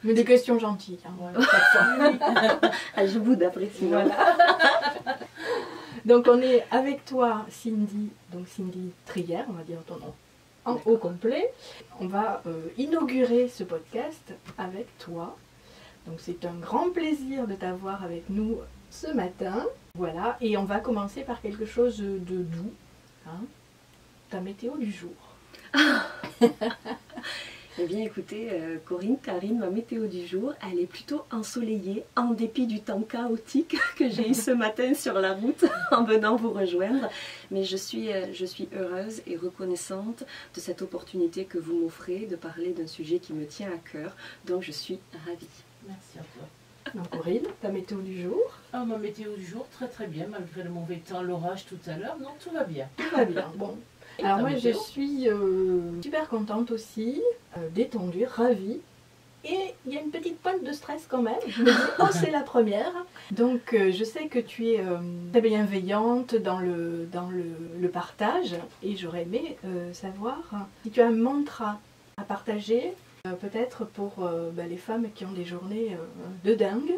Mais des questions gentilles. Hein, Ah, je boude après sinon. voilà. Donc on est avec toi Cindy, donc Cindy Trier, on va dire ton nom en au complet. On va inaugurer ce podcast avec toi. Donc c'est un grand plaisir de t'avoir avec nous ce matin. Voilà, et on va commencer par quelque chose de doux. Hein, ta météo du jour. Eh bien écoutez, Karine, ma météo du jour, elle est plutôt ensoleillée en dépit du temps chaotique que j'ai eu ce matin sur la route en venant vous rejoindre. Mais je suis heureuse et reconnaissante de cette opportunité que vous m'offrez de parler d'un sujet qui me tient à cœur. Donc je suis ravie. Merci à toi. Donc Corinne, ta météo du jour. Ah, ma météo du jour, très très bien, malgré le mauvais temps, l'orage tout à l'heure. Non, tout va bien. Tout va bien, bon. Alors moi je suis super contente aussi, détendue, ravie. Et il y a une petite pointe de stress quand même. Je me dis, oh c'est la première. Donc je sais que tu es très bienveillante dans le partage. Et j'aurais aimé savoir si tu as un mantra à partager, peut-être pour les femmes qui ont des journées de dingue.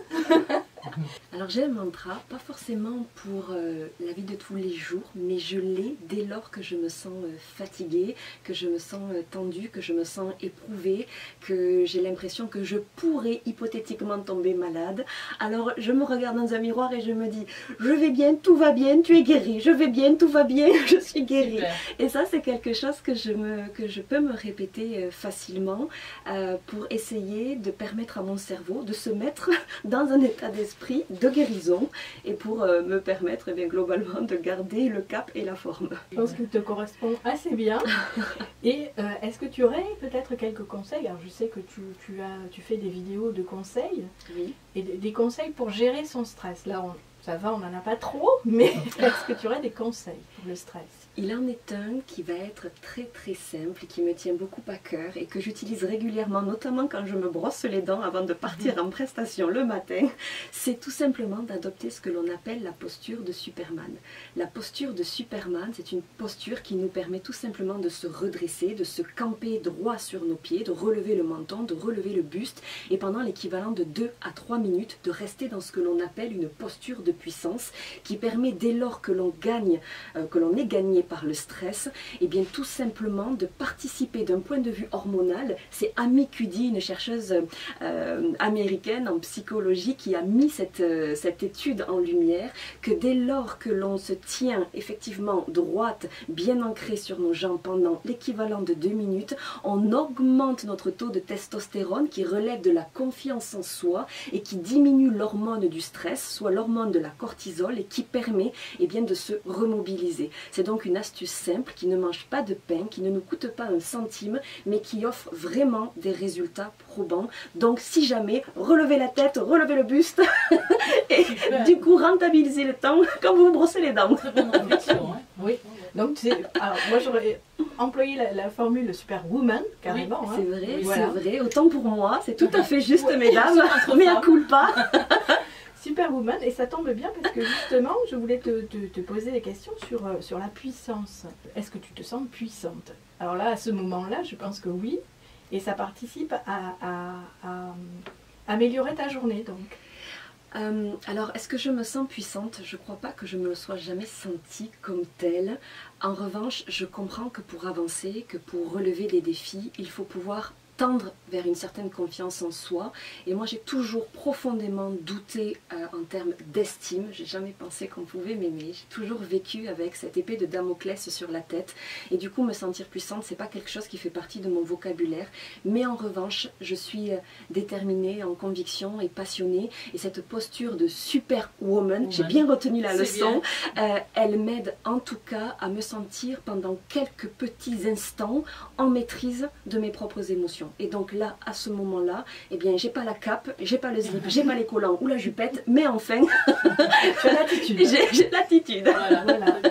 Alors j'ai un mantra, pas forcément pour la vie de tous les jours, mais je l'ai dès lors que je me sens fatiguée, que je me sens tendue, que je me sens éprouvée, que j'ai l'impression que je pourrais hypothétiquement tomber malade. Alors je me regarde dans un miroir et je me dis, je vais bien, tout va bien, tu es guérie, je vais bien, tout va bien, je suis guérie. Super. Et ça c'est quelque chose que je peux me répéter facilement pour essayer de permettre à mon cerveau de se mettre dans un état d'esprit de guérison et pour me permettre bien, globalement de garder le cap et la forme. Je pense qu'il te correspond assez bien. Et est-ce que tu aurais peut-être quelques conseils? Alors je sais que tu fais des vidéos de conseils. Oui. Et des conseils pour gérer son stress. Là ça va, on n'en a pas trop, mais est-ce que tu aurais des conseils pour le stress? Il en est un qui va être très très simple, qui me tient beaucoup à cœur et que j'utilise régulièrement, notamment quand je me brosse les dents avant de partir en prestation le matin. C'est tout simplement d'adopter ce que l'on appelle la posture de Superman. La posture de Superman, c'est une posture qui nous permet tout simplement de se redresser, de se camper droit sur nos pieds, de relever le menton, de relever le buste et pendant l'équivalent de 2 à 3 minutes de rester dans ce que l'on appelle une posture de puissance qui permet dès lors que l'on gagne, que l'on est gagné par le stress, et bien tout simplement de participer d'un point de vue hormonal. C'est Amy Cuddy, une chercheuse américaine en psychologie qui a mis cette étude en lumière, que dès lors que l'on se tient effectivement droite, bien ancrée sur nos jambes pendant l'équivalent de 2 minutes, on augmente notre taux de testostérone qui relève de la confiance en soi et qui diminue l'hormone du stress, soit l'hormone de la cortisol et qui permet bien, de se remobiliser. C'est donc une astuce simple qui ne mange pas de pain, qui ne nous coûte pas un centime, mais qui offre vraiment des résultats probants. Donc si jamais, relevez la tête, relevez le buste et super. Du coup rentabilisez le temps quand vous vous brossez les dents. Très bonne réflexion, hein. Oui, donc alors moi j'aurais employé la formule Superwoman, carrément. Oui, c'est vrai, oui, voilà. C'est vrai, autant pour moi, c'est tout à fait juste, oui, mesdames, mais à culpa. Superwoman, et ça tombe bien parce que justement je voulais te poser des questions sur la puissance. Est-ce que tu te sens puissante? Alors là, à ce moment-là, je pense que oui, et ça participe à améliorer ta journée donc. Alors, est-ce que je me sens puissante? Je ne crois pas que je me le sois jamais sentie comme telle. En revanche, je comprends que pour avancer, que pour relever des défis, il faut pouvoir tendre vers une certaine confiance en soi. Et moi, j'ai toujours profondément douté en termes d'estime. J'ai jamais pensé qu'on pouvait m'aimer. J'ai toujours vécu avec cette épée de Damoclès sur la tête. Et du coup, me sentir puissante, c'est pas quelque chose qui fait partie de mon vocabulaire. Mais en revanche, je suis déterminée, en conviction et passionnée. Et cette posture de superwoman, j'ai bien retenu la leçon, elle m'aide en tout cas à me sentir pendant quelques petits instants en maîtrise de mes propres émotions. Et donc là, à ce moment-là, eh bien, j'ai pas la cape, j'ai pas le slip, j'ai pas les collants ou la jupette, mais enfin, j'ai l'attitude. J'ai l'attitude. Voilà.